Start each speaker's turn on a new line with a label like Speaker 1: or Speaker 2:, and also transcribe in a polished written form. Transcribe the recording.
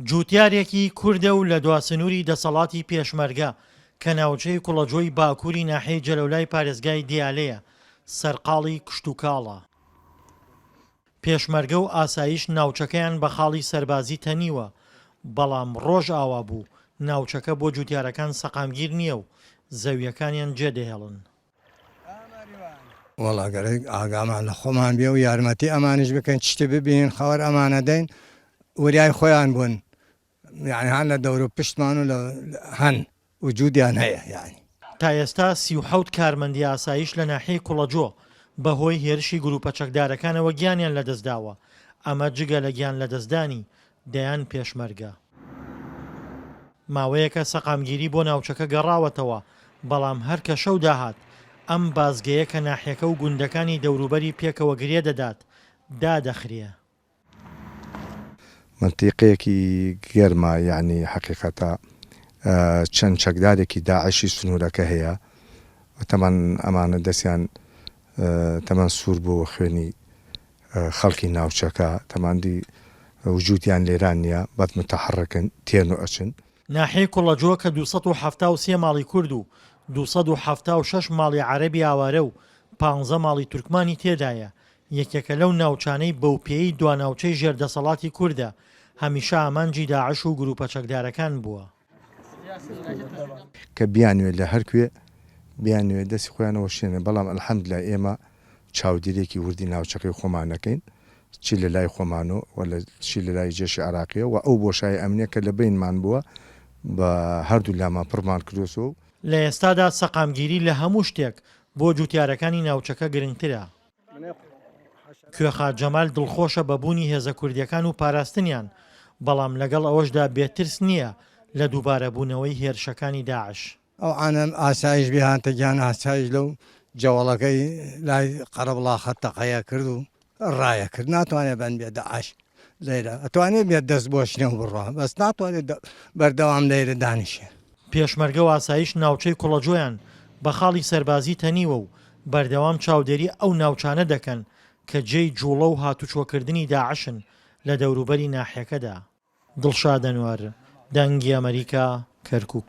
Speaker 1: جوتیارێکی کوردە و لە دواسنووری دەسەڵاتی پێشمەرگە کە ناوچەی کوڵەجۆی باکووری ناحەی جەلەولای پارێزگای دیالەیە سەرقاڵی کشتوکاڵە. پێشمەرگە و ئاسایش ناوچەکەیان بە خاڵی سەربازی تەنیوە، بەڵام ڕۆژ ئاوا بوو ناوچەکە بۆ جوتیارەکان سەقامگیر نییە و زەویەکانیان جێدەهێڵن.
Speaker 2: وەڵا گەرەی ئاگامان لە خۆمان بێ و یارمەتی ئەمانش بکەن شتێ ببینین خەوەر ئەمانە دەین وریای خۆیان بوون، یعنی هەن لە دەور و پشتمان و هەن وجودیان هەیە. یعنی
Speaker 1: تا ئێستا 37 کارمەندی ئاسایش لە ناحەی کوڵەجۆ بەهۆی هێرشی گروپە چەکدارەکانەوە گیانیان لەدەستداوە. ئەمە جگە لە گیان لەدەستدانی دەیان پێشمەرگە. ماوەیەکە سەقامگیری بۆ ناوچەکە گەڕاوەتەوە، بەڵام هەر کە شەو داهات ئەم بازگەیە کە ناحیەکە و گوندەکانی دەوروبەری پێکەوە گرێ دەدات دادەخرێ.
Speaker 3: منتیقەیەکی گەرمە، یعنی حقیقەتە چەند چەکدارێکی داعشی سنوورەکە هەیە تەمان ئەمانە دەستیان تەمان سوور بۆ خوێنی خەڵکی ناوچەکە تەماندی وجودیان لێران نییە بەت متەحڕەکن تێن و ئەچن.
Speaker 1: ناحەی کوڵەجۆ کە 273 ماڵی کورد و 276 ماڵی عەرەبی ئاوارە و 15 ماڵی تورکمانی تێدایە. یەکێکە لەو ناوچانەی بەوپێی دواناوچەی ژێردەسەڵاتی کووردە هەمیشە ئامانجی داعش و گروپە چەکدارەکان بووە.
Speaker 3: کە بیانوێت لە هەرکوێ بیانوێت دەستی خۆیانەوە شوێنێ، بەڵام ئەلحەمدوللا ئێمە چاودێرێکی وردی ناوچەکەی خۆمانەکەین، چی لە لای خۆمانەوە ولا چی لە لای جێشی عراقیە و ئەو بۆشای ئەمنیە کە لە بینمان بووە بە هەردوو لامان پڕمان کردوسەوە.
Speaker 1: لە ئێستادا سەقامگیری لە هەموو شتێک بۆ جوتیارەکانی ناوچەکە گرنگترە. کوێخا جەمال دڵخۆشە بەبوونی هێزە کوردیەکان و پاراستنیان، بەڵام لەگەڵ ئەوەشدا بێترس نییە لە دووبارەبوونەوەی هێرشەکانی داعش.
Speaker 2: ئەو ئانەم ئاسایش بهانتە گیان ئاسایش لەو جەوەڵەکەی لای قەرەبڵا خەتەقەیە کرد و ڕایە کرد. ناتوانێت بەن بێ داعش لێرە، ئەتوانێت بێت دەست بۆ شنێ و بڕوا، بەس ناتوانێت بەردەوام لێرە دانیشێ.
Speaker 1: پێشمەرگە و ئاسایش ناوچەی کوڵەجۆیان بە خاڵی سەربازی تەنیوە و بەردەوام چاودێری ئەو ناوچانە دەکەن کە جێی جوڵە و هاتوچۆکردنی داعشن لە دەوروبەری ناحیەکەدا. دڵشاد ئەنوار، دەنگی ئەمریکا، کەرکووک.